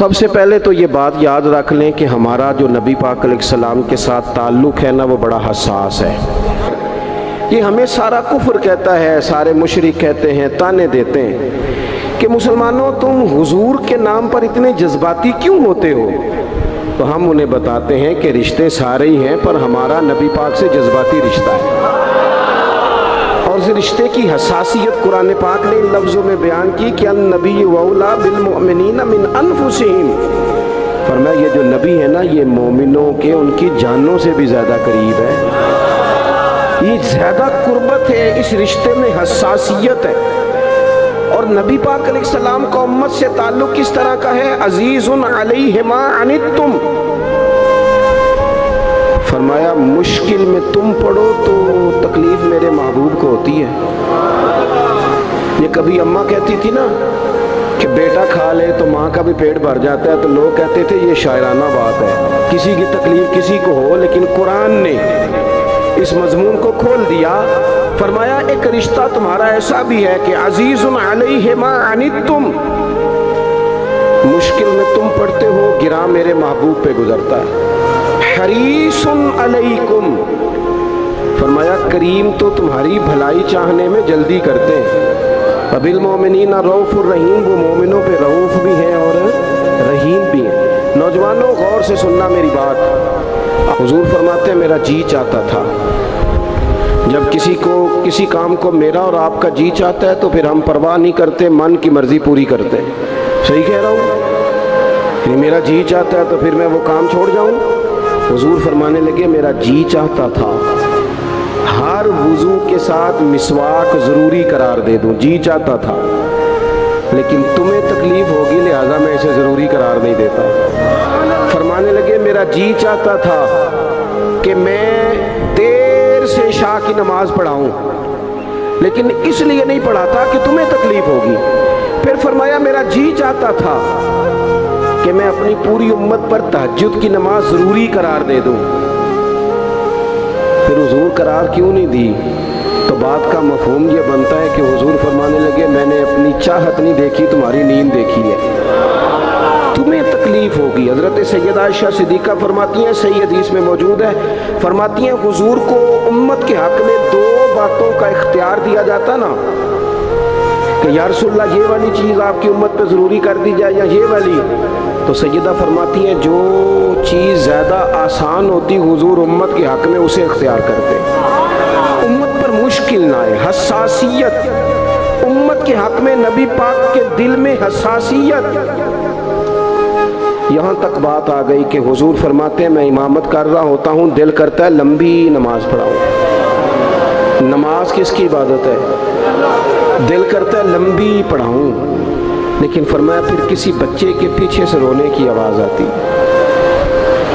سب سے پہلے تو یہ بات یاد رکھ لیں کہ ہمارا جو نبی پاک علیہ السلام کے ساتھ تعلق ہے نا، وہ بڑا حساس ہے۔ یہ ہمیں سارا کفر کہتا ہے، سارے مشرک کہتے ہیں، تانے دیتے ہیں کہ مسلمانوں تم حضور کے نام پر اتنے جذباتی کیوں ہوتے ہو؟ تو ہم انہیں بتاتے ہیں کہ رشتے سارے ہی ہیں، پر ہمارا نبی پاک سے جذباتی رشتہ ہے، اور اس رشتے کی حساسیت قرآن پاک نے ان لفظوں میں بیان کی کہ النبی اولیٰ بالمؤمنین من انفسہم۔ فرمایا یہ جو نبی ہے نا، یہ مومنوں کے ان کی جانوں سے بھی زیادہ قریب ہے، یہ زیادہ قربت ہے، اس رشتے میں حساسیت ہے۔ اور نبی پاک علیہ السلام کا امت سے تعلق کس طرح کا ہے؟ عزیز علیہ ما عنتم۔ فرمایا مشکل میں تم پڑو تو تکلیف میرے محبوب کو ہوتی ہے۔ یہ کبھی اماں کہتی تھی نا کہ بیٹا کھا لے تو ماں کا بھی پیٹ بھر جاتا ہے، تو لوگ کہتے تھے یہ شاعرانہ بات ہے، کسی کی تکلیف کسی کو ہو، لیکن قرآن نے اس مضمون کو کھول دیا۔ فرمایا ایک رشتہ تمہارا ایسا بھی ہے کہ عزیز علیہ ما عنتم، مشکل میں تم پڑھتے ہو، گراں میرے محبوب پہ گزرتا ہے۔ حریص علیکم، فرمایا کریم تو تمہاری بھلائی چاہنے میں جلدی کرتے ہیں۔ وبالمؤمنین رؤوف الرحیم، وہ مومنوں پہ رؤوف بھی ہیں اور رحیم بھی ہیں۔ نوجوانوں غور سے سننا میری بات۔ حضور فرماتے ہیں میرا جی چاہتا تھا، جب کسی کام کو میرا اور آپ کا جی چاہتا ہے تو پھر ہم پرواہ نہیں کرتے، من کی مرضی پوری کرتے ہیں۔ صحیح کہہ رہا ہوں؟ یعنی میرا جی چاہتا ہے تو پھر میں وہ کام چھوڑ جاؤں؟ حضور فرمانے لگے میرا جی چاہتا تھا ہر وضو کے ساتھ مسواک ضروری قرار دے دوں، جی چاہتا تھا، لیکن تمہیں تکلیف ہوگی لہٰذا میں اسے ضروری قرار نہیں دیتا۔ فرمانے لگے میرا جی چاہتا تھا کہ میں دیر سے عشاء کی نماز پڑھاؤں، لیکن اس لیے نہیں پڑھاتا کہ تمہیں تکلیف ہوگی۔ پھر فرمایا میرا جی چاہتا تھا کہ میں اپنی پوری امت پر تہجد کی نماز ضروری قرار دے دوں۔ پھر حضور قرار کیوں نہیں دی؟ تو بات کا مفہوم یہ بنتا ہے کہ حضور فرمانے لگے میں نے اپنی چاہت نہیں دیکھی، تمہاری نیند دیکھی ہے، تمہیں تکلیف ہوگی۔ حضرت سیدہ عائشہ صدیقہ فرماتی ہیں، صحیح حدیث میں موجود ہے، فرماتی ہیں حضور کو امت کے حق میں دو باتوں کا اختیار دیا جاتا نا کہ یا رسول اللہ یہ والی چیز آپ کی امت پہ ضروری کر دی جائے یا یہ والی، تو سیدہ فرماتی ہیں جو چیز زیادہ آسان ہوتی حضور امت کے حق میں اسے اختیار کرتے، امت پر مشکل نہ آئے۔ حساسیت، امت کے حق میں نبی پاک کے دل میں حساسیت۔ یہاں تک بات آ گئی کہ حضور فرماتے ہیں میں امامت کر رہا ہوتا ہوں، دل کرتا ہے لمبی نماز پڑھاؤں۔ نماز کس کی عبادت ہے؟ دل کرتا ہے لمبی پڑھاؤں، لیکن فرمایا پھر کسی بچے کے پیچھے سے رونے کی آواز آتی،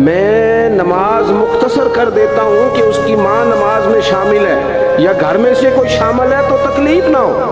میں نماز مختصر کر دیتا ہوں کہ اس کی ماں نماز میں شامل ہے یا گھر میں سے کوئی شامل ہے تو تکلیف نہ ہو۔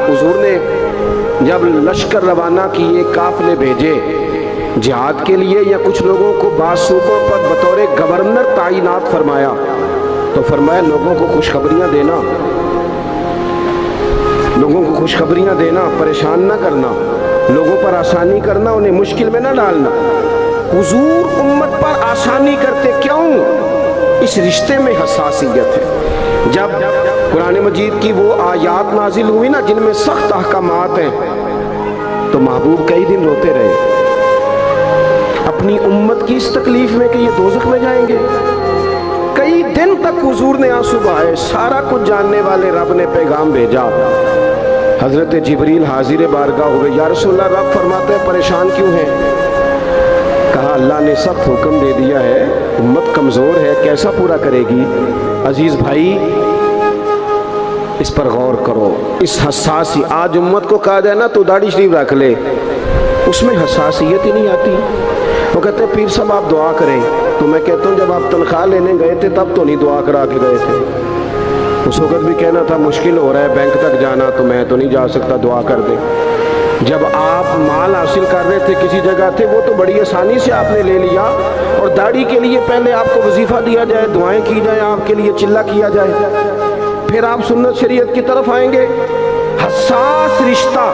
حضور نے جب لشکر روانہ کیے، قافلے بھیجے جہاد کے لیے، یا کچھ لوگوں کو بعض صوبوں پر بطور گورنر تعینات فرمایا، تو فرمایا لوگوں کو خوشخبریاں دینا، لوگوں کو خوشخبریاں دینا، پریشان نہ کرنا، لوگوں پر آسانی کرنا، انہیں مشکل میں نہ ڈالنا۔ حضور امت پر آسانی کرتے کیوں؟ اس رشتے میں حساسیت ہے۔ جب قرآن مجید کی وہ آیات نازل ہوئی نا جن میں سخت احکامات ہیں، تو محبوب کئی دن روتے رہے اپنی امت کی اس تکلیف میں کہ یہ دوزخ میں جائیں گے۔ کئی دن تک حضور نے آنسو بہائے۔ سارا کچھ جاننے والے رب نے پیغام بھیجا، حضرت جبریل حاضر بارگاہ ہوئے، یا رسول اللہ رب فرماتے ہیں پریشان کیوں ہیں؟ کہا اللہ نے سخت حکم دے دیا ہے، امت کمزور ہے، کیسا پورا کرے گی؟ عزیز بھائی اس پر غور کرو، اس حساسی آج امت کو کہا جائے نا تو داڑھی شریف رکھ لے، اس میں حساسیت ہی نہیں آتی۔ وہ کہتے ہیں پیر صاحب آپ دعا کریں، تو میں کہتا ہوں جب آپ تنخواہ لینے گئے تھے تب تو نہیں دعا کرا کے گئے تھے، اس وقت بھی کہنا تھا مشکل ہو رہا ہے بینک تک جانا، تو میں تو نہیں جا سکتا، دعا کر دیں۔ جب آپ مال حاصل کر رہے تھے کسی جگہ تھے، وہ تو بڑی آسانی سے آپ نے لے لیا، اور داڑھی کے لیے پہلے آپ کو وظیفہ دیا جائے، دعائیں کی جائیں، آپ کے لیے چلہ کیا جائے، پھر آپ سنت شریعت کی طرف آئیں گے۔ حساس رشتہ،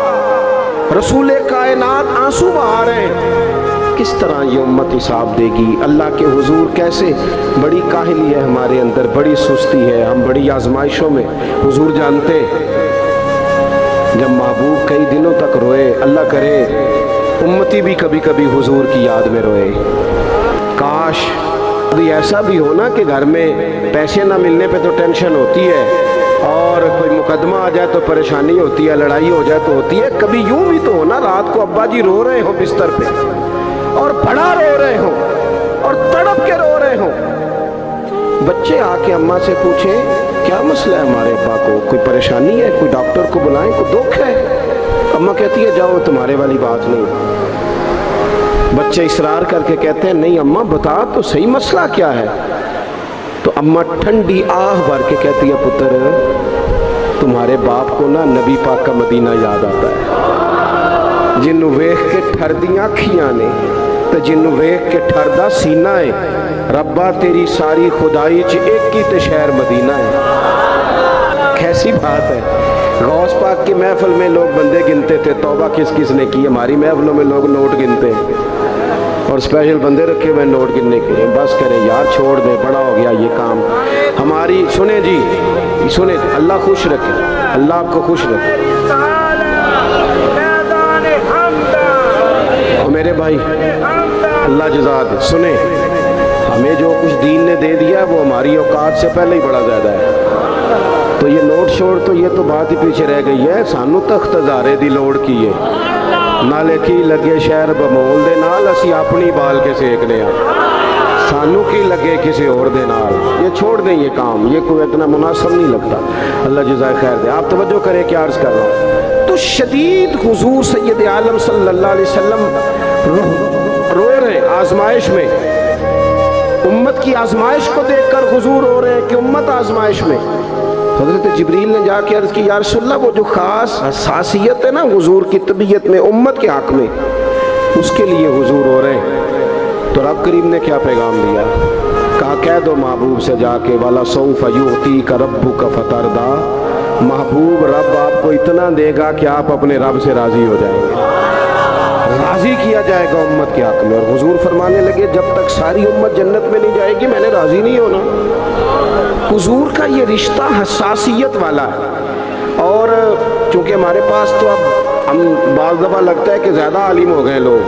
رسول کائنات آنسو بہا رہے ہیں، किस तरह ये उम्मत हिसाब देगी, अल्लाह के हुजूर कैसे। बड़ी काहली है हमारे अंदर, बड़ी सुस्ती है, हम बड़ी आजमाइशों में। हुजूर जानते जब महबूब कई दिनों तक रोए, अल्लाह करे उम्मती भी कभी कभी हुजूर की याद में रोए। काश कभी ऐसा भी हो ना कि घर में पैसे ना मिलने पे तो टेंशन होती है, और कोई मुकदमा आ जाए तो परेशानी होती है, लड़ाई हो जाए तो होती है। कभी यूं भी तो हो ना, रात को अब्बा जी रो रहे हो बिस्तर पे, और बड़ा रो रहे हो, और तड़प के रो रहे हो। बच्चे आके अम्मा से पूछें क्या मसला है हमारे अब्बा को, कोई परेशानी है, कोई डॉक्टर को बुलाएं, कोई दुख है। अम्मा कहती है जाओ, तुम्हारे वाली बात नहीं। बच्चे इसरार करके कहते हैं नहीं अम्मा बता तो सही मसला क्या है। तो अम्मा ठंडी आह भर के कहती है पुत्र तुम्हारे बाप को ना नबी पाक का मदीना याद आता है, जिन्नू वेख के ठरदियां अखियां ने ते जिन्नू वेख के ठरदा सीना है। रब्बा तेरी सारी खुदाई च एक ही ते शहर मदीना है। कैसी बात है। गौस पाक की महफिल में लोग बंदे गिनते थे, तौबा किस किस ने की। हमारी महफिलों में लोग नोट गिनते हैं और स्पेशल बंदे रखे हुए नोट गिनने के लिए। बस करें यार, छोड़ दे, बड़ा हो गया ये काम हमारी। सुने जी, सुने, अल्लाह खुश रखे, अल्लाह आपको खुश रखे। और मेरे भाई अल्लाह जज़ा दे। सुने, हमें जो कुछ दीन ने दे दिया है वो हमारी औकात से पहले ही बड़ा ज़्यादा है। तो ये नोट शोर तो ये तो बात ही पीछे रह गई है। सानू तख्त हज़ारे दी लोड़ की है, नाले की लगे शहर बमोल दे नाल असी अपनी बाल के सेकने आ, सानू की लगे किसी और दे नाल। ये छोड़ दें ये काम, ये कोई इतना मुनासिब नहीं लगता। अल्लाह जज़ाए खैर दे। आप तवज्जो करें क्या अर्ज़ कर रहा हूँ। तो शदीद हुजूर सैयद आलम सल्लल्लाहु अलैहि वसल्लम रो रहे आजमाइश में। उम्मत की आजमाइश को देखकर हुजूर रो रहे हैं कि उम्मत आजमाइश में। हज़रत जिब्रील ने जाके अर्ज़ की या रसूलल्लाह वो जो ख़ास हसासियत है ना हुजूर की तबीयत में, उम्मत के हक़ में, उसके लिए हुजूर हो रहे हैं। तो रब करीम ने क्या पैगाम दिया, कहा कह दो महबूब से जाके वाला सौफ युअतीका रब्बुका फतरदा, महबूब रब आपको इतना देगा कि आप अपने रब से राज़ी हो जाएंगे, राज़ी किया जाएगा उम्मत के हक़ में। और हुजूर फरमाने लगे जब तक सारी उम्मत जन्नत में नहीं जाएगी मैंने राज़ी नहीं होना। हुजूर का ये रिश्ता हसासियत वाला है। और चूँकि हमारे पास तो अब हम बाज़ दफ़ा लगता है कि ज़्यादा आलिम हो गए लोग,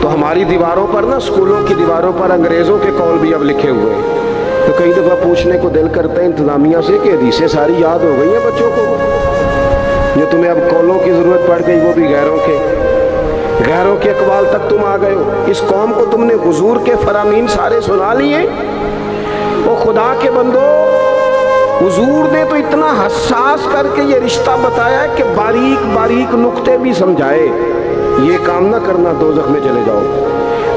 तो हमारी दीवारों पर ना, स्कूलों की दीवारों पर अंग्रेज़ों के कौल भी अब लिखे हुए हैं। तो कई दफ़ा पूछने को दिल करता है इंतज़ामिया से कि हदीसें सारी याद हो गई हैं बच्चों को, जो तुम्हें अब कौलों की ज़रूरत पड़ गई वो भी गैरों के अक़वाल तक तुम आ गए हो। इस कौम को तुमने हुजूर के फरामीन सारे सुना लिए। वो खुदा के बंदो, हुजूर ने तो इतना हसास करके ये रिश्ता बताया है कि बारीक बारीक नुक्ते भी समझाए। ये काम ना करना दोज़ख में चले जाओ,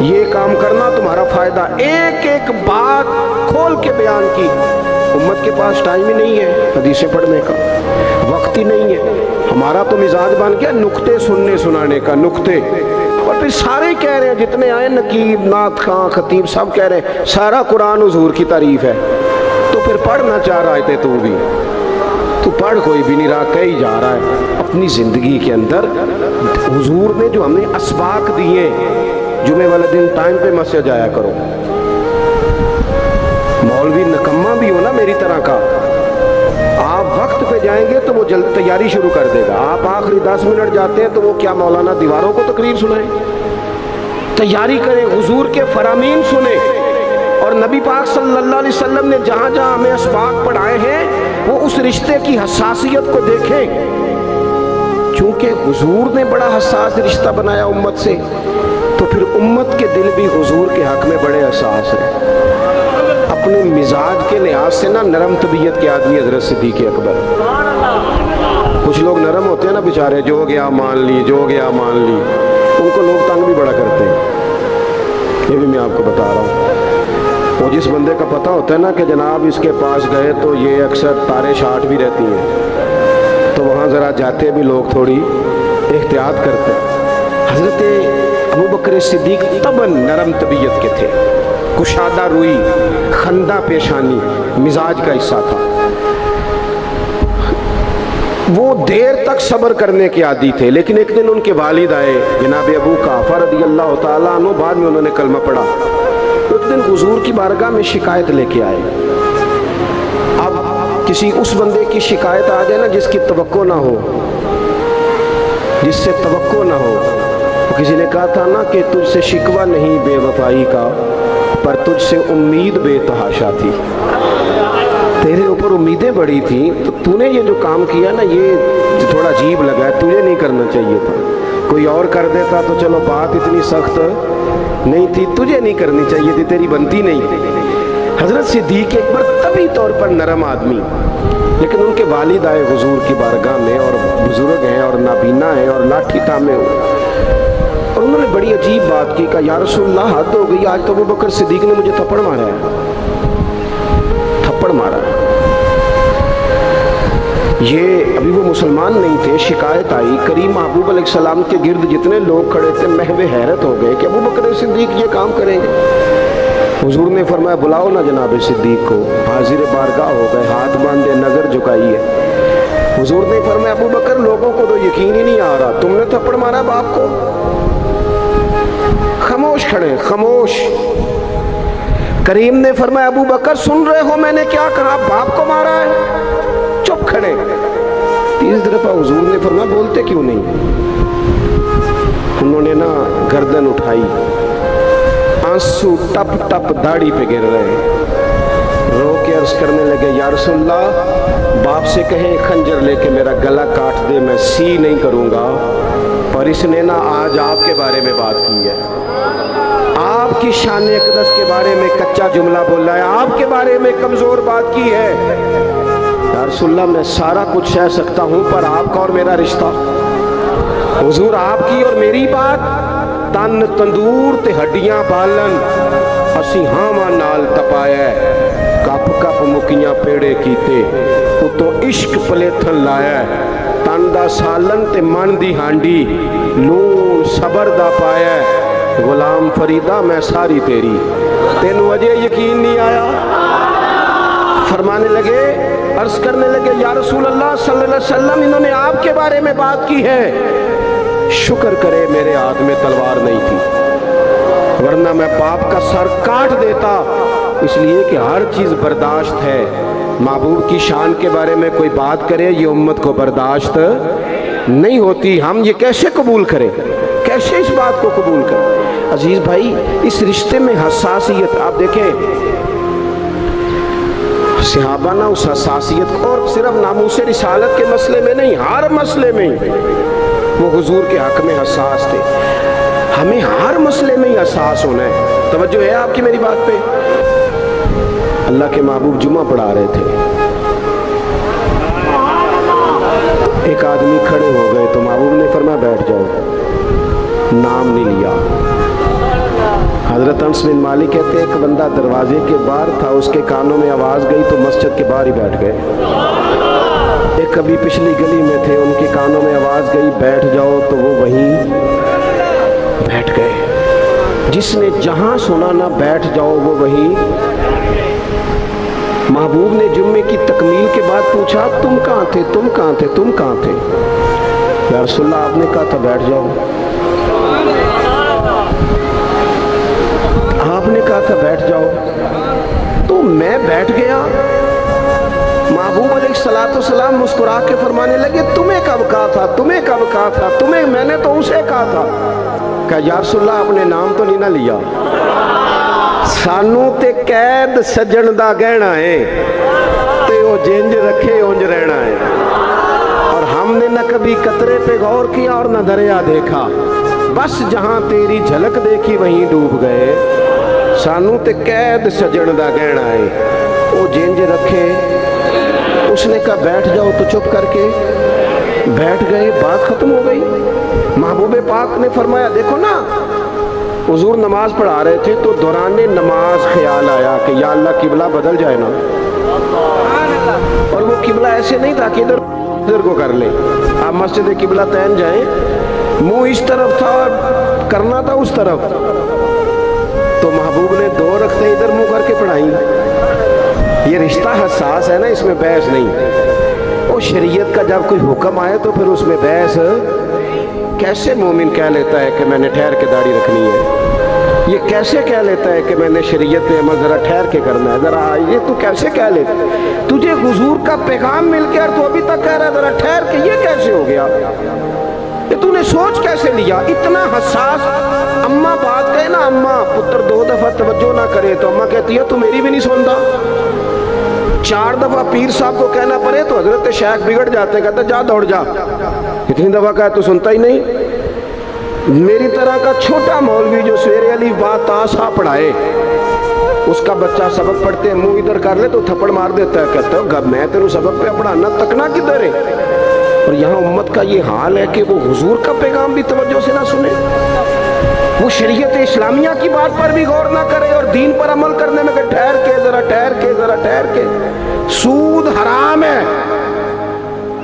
ये काम करना तुम्हारा फ़ायदा। एक एक बात खोल के बयान की। उम्मत के पास टाइम ही नहीं है हदीसें पढ़ने का, वक्त ही नहीं है। हमारा तो मिजाज बन गया नुक्ते सुनने सुनाने का, नुक्ते। और फिर सारे कह रहे हैं, जितने आए नकीब, नात खां, खतीब, सब कह रहे हैं सारा कुरान हुजूर की तारीफ है। तो फिर पढ़ना चाह रहा है तू भी, तू पढ़, कोई भी नहीं रहा, कहीं जा रहा है अपनी ज़िंदगी के अंदर। हुजूर ने जो हमें असबाक दिए, जुमे वाले दिन टाइम पे मस्जिद जाया करो। मौलवी नकम्मा भी हो ना मेरी तरह का, आप वक्त पे जाएंगे तो वो जल्द तैयारी शुरू कर देगा। आप आखिरी 10 मिनट जाते हैं तो वो क्या मौलाना दीवारों को तकरीर सुनाए। तैयारी करें, हुजूर के फरामीन सुने। और नबी पाक सल्लल्लाहु अलैहि वसल्लम ने जहाँ जहाँ हमें असबाक पढ़ाए हैं वो उस रिश्ते की हसासियत को देखें। चूँकि हुजूर ने बड़ा हसास रिश्ता बनाया उम्मत से, तो फिर उम्मत के दिल भी हुजूर के हक़ में बड़े हसास हैं। अपने मिजाज के लिहाज से ना नरम तबीयत के आदमी हज़रत सिद्दीक़ अकबर। कुछ लोग नरम होते हैं ना बेचारे, जो गया मान ली, जो गया मान ली, उनको लोग तंग भी बड़ा करते हैं। ये भी मैं आपको बता रहा हूँ। वो जिस बंदे का पता होता है ना कि जनाब इसके पास गए तो ये अक्सर तारे शाट भी रहती हैं, तो वहाँ ज़रा जाते भी लोग थोड़ी एहतियात करते हैं। हज़रत अबू बकर सिद्दीक़ तबन नरम तबीयत के थे, कुशादा रुई, खंदा पेशानी मिजाज का हिस्सा था। वो देर तक सब्र करने के आदी थे, लेकिन एक दिन उनके वालिद आए जनाब अबू काफा रदी अल्लाह ताला अन्हु, बाद में उन्होंने कलमा पढ़ा। एक दिन हुजूर की बारगाह में शिकायत लेके आए। अब किसी उस बंदे की शिकायत आ जाए ना जिसकी तवक्को ना हो, जिससे तवक्को ना हो। तो किसी ने कहा था ना कि तुझसे शिकवा नहीं बेवफाई का, पर तुझसे उम्मीद बेतहाशा थी। तेरे ऊपर उम्मीदें बड़ी थी, तो तूने ये जो काम किया ना ये थोड़ा अजीब लगा है, तुझे नहीं करना चाहिए था। कोई और कर देता तो चलो बात इतनी सख्त नहीं थी, तुझे नहीं करनी चाहिए थी, तेरी बनती नहीं थी। हजरत सिद्दीक अकबर तभी तौर पर नरम आदमी, लेकिन उनके वालिद आए हुजूर की बारगाह में और बुजुर्ग हैं और नाबीना हैं और लाठी थामे हुए, और उन्होंने बड़ी अजीब बात की। कहा या रसूलल्लाह हद हो गई, आज तो अबू बकर सिद्दीक ने मुझे थप्पड़ मारा है, थप्पड़ मारा। ये अभी वो मुसलमान नहीं थे, शिकायत आई। करीम महबूब अलैहिस्सलाम के गिर्द जितने लोग खड़े थे महवे हैरत हो गए कि अबू बकर सिद्दीक ये काम करेंगे। हुजूर ने फरमाया बुलाओ ना जनाब सिद्दीक को। हाजिर बारगाह हो गए, हाथ बांधे, नजर झुकाई है। हुजूर ने फरमाया अबू बकर लोगों को तो यकीन ही नहीं आ रहा, तुमने थप्पड़ मारा बाप को? खामोश खड़े, खामोश। करीम ने फरमाया अबू बकर सुन रहे हो मैंने क्या कहा, बाप को मारा है? चुप खड़े। तीसरी दफा हुजूर ने फरमाया बोलते क्यों नहीं? उन्होंने ना गर्दन उठाई, आंसू टप टप दाढ़ी पे गिर रहे, रो के अर्ज करने लगे या रसूलल्लाह बाप से कहें खंजर लेके मेरा गला काट दे, मैं सी नहीं करूंगा। पर इसने ना आज आपके बारे में बात की है, आपकी शान अक़दस के बारे में कच्चा जुमला बोला है, आपके बारे में कमजोर बात की है। या रसूलल्लाह मैं सारा कुछ सह सकता हूं, पर आपका और मेरा रिश्ता, हुजूर आपकी और मेरी बात तन तंदूर ते हड्डियां बालन, असी हावां नाल तपाया, कप कप मुकियां पेड़े कीते, उतों इश्क पलेथन लाया, तन दा सालन ते मन दी हांडी, लून सबर दा पाया, गुलाम फरीदा मैं सारी तेरी, तेनू अजे यकीन नहीं आया? फरमाने लगे, अर्ज करने लगे या रसूल अल्लाह सल्लल्लाहु अलैहि वसल्लम इन्होंने आपके बारे में बात की है, शुक्र करे मेरे हाथ में तलवार नहीं थी, वरना मैं बाप का सर काट देता। इसलिए कि हर चीज बर्दाश्त है, महबूब की शान के बारे में कोई बात करे ये उम्मत को बर्दाश्त नहीं होती। हम ये कैसे कबूल करें, कैसे इस बात को कबूल करें? अजीज भाई इस रिश्ते में हसासियत, आप देखें सहाबा ना उस हसासियत को, और सिर्फ नामूस रिसालत के मसले में नहीं, हर मसले में वो हुजूर के हक में हसास थे। हमें हर मसले में ही हसास होना है। तवज्जो है आपकी मेरी बात पे? अल्लाह के महबूब जुमा पढ़ा रहे थे, एक आदमी खड़े हो गए तो महबूब ने फरमाया बैठ जाओ, नाम नहीं लिया। हजरत अनस बिन मालिक कहते एक बंदा दरवाजे के बाहर था, उसके कानों में आवाज गई तो मस्जिद के बाहर ही बैठ गए। एक कभी पिछली गली में थे, उनके कानों में आवाज गई बैठ जाओ तो वो वहीं बैठ गए। जिसने जहां सुना ना बैठ जाओ वो वहीं। महबूब ने जुम्मे की तकमील के बाद पूछा तुम कहाँ थे, तुम कहाँ थे, तुम कहाँ थे? या रसूलल्लाह आपने कहा था बैठ जाओ, आपने कहा था बैठ जाओ तो मैं बैठ गया। महबूब अलैहिस्सलाम मुस्कुरा के फरमाने लगे तुम्हें कब कहा था, तुम्हें कब कहा था, तुम्हें? मैंने तो उसे कहा था। कहा या रसूलल्लाह आपने नाम तो नहीं ना लिया, सानू ते कैद सजन दा गहना है, ते वो जिंज रखे उंज रहना है। और हमने न कभी कतरे पे गौर किया और न दरिया देखा, बस जहां तेरी झलक देखी वहीं डूब गए। सानू ते कैद सजन दा गहना है, वो जिंज रखे। उसने कहा बैठ जाओ तो चुप करके बैठ गए, बात खत्म हो गई। महबूब पाक ने फरमाया देखो ना, हुजूर नमाज पढ़ा रहे थे तो दौरान नमाज ख्याल आया कि या अल्लाह किबला बदल जाए ना, और वो किबला ऐसे नहीं था कि इधर को कर ले, आप मस्जिद किबला तैन जाए, मुंह इस तरफ था और करना था उस तरफ। तो महबूब ने दो रखते इधर मुंह करके पढ़ाई। ये रिश्ता हसास है ना, इसमें बहस नहीं। और शरीयत का जब कोई हुक्म आए तो फिर उसमें बहस कैसे मोमिन कह लेता है कि मैंने ठहर के दाढ़ी रखनी है, ये कैसे कह लेता है कि मैंने शरीयत पे अमल ज़रा ठहर के करना है, ज़रा ये तू कैसे कह लेता, तुझे हुजूर का पैगाम मिल गया और तू अभी तक कह रहा है ज़रा ठहर के, ये कैसे हो गया, ये तूने सोच कैसे लिया, इतना हसास। अम्मा बात कहे ना, अम्मा पुत्र 2 दफ़ा तवज्जो ना करे तो अम्मा कहती है तू मेरी भी नहीं सुनता, 4 दफ़ा पीर साहब को कहना पड़े तो हजरत शेख बिगड़ जाते, कहते जा दौड़ जा, इतनी दफ़ा कहा तो सुनता ही नहीं। मेरी तरह का छोटा मौलवी जो सवेरे अली बात तासा पढ़ाए, उसका बच्चा सबक पढ़ते मुंह इधर कर ले तो थप्पड़ मार देता है, कहता है मैं तेरे सबक पे पढ़ाना तकना किधर है। और यहाँ उम्मत का ये हाल है कि वो हुजूर का पैगाम भी तवज्जो से ना सुने, वो शरीयत इस्लामिया की बात पर भी गौर ना करे और दीन पर अमल करने में ठहर के जरा ठहर के जरा ठहर के। सूद हराम है,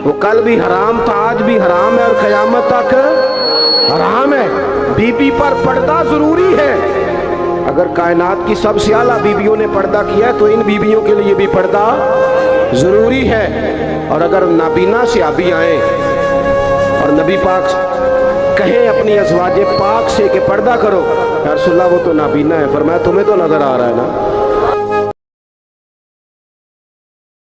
वो कल भी हराम था, आज भी हराम है और क़यामत तक हराम है। बीबी पर पर्दा जरूरी है, अगर कायनात की सबसे आला बीबियों ने पर्दा किया है तो इन बीबियों के लिए भी पर्दा जरूरी है। और अगर नाबीना से अभी आए और नबी पाक कहें अपनी अज़वाजे पाक से कि पर्दा करो, या रसूलल्लाह वो तो नाबीना है, फरमाया तुम्हें तो नजर आ रहा है ना,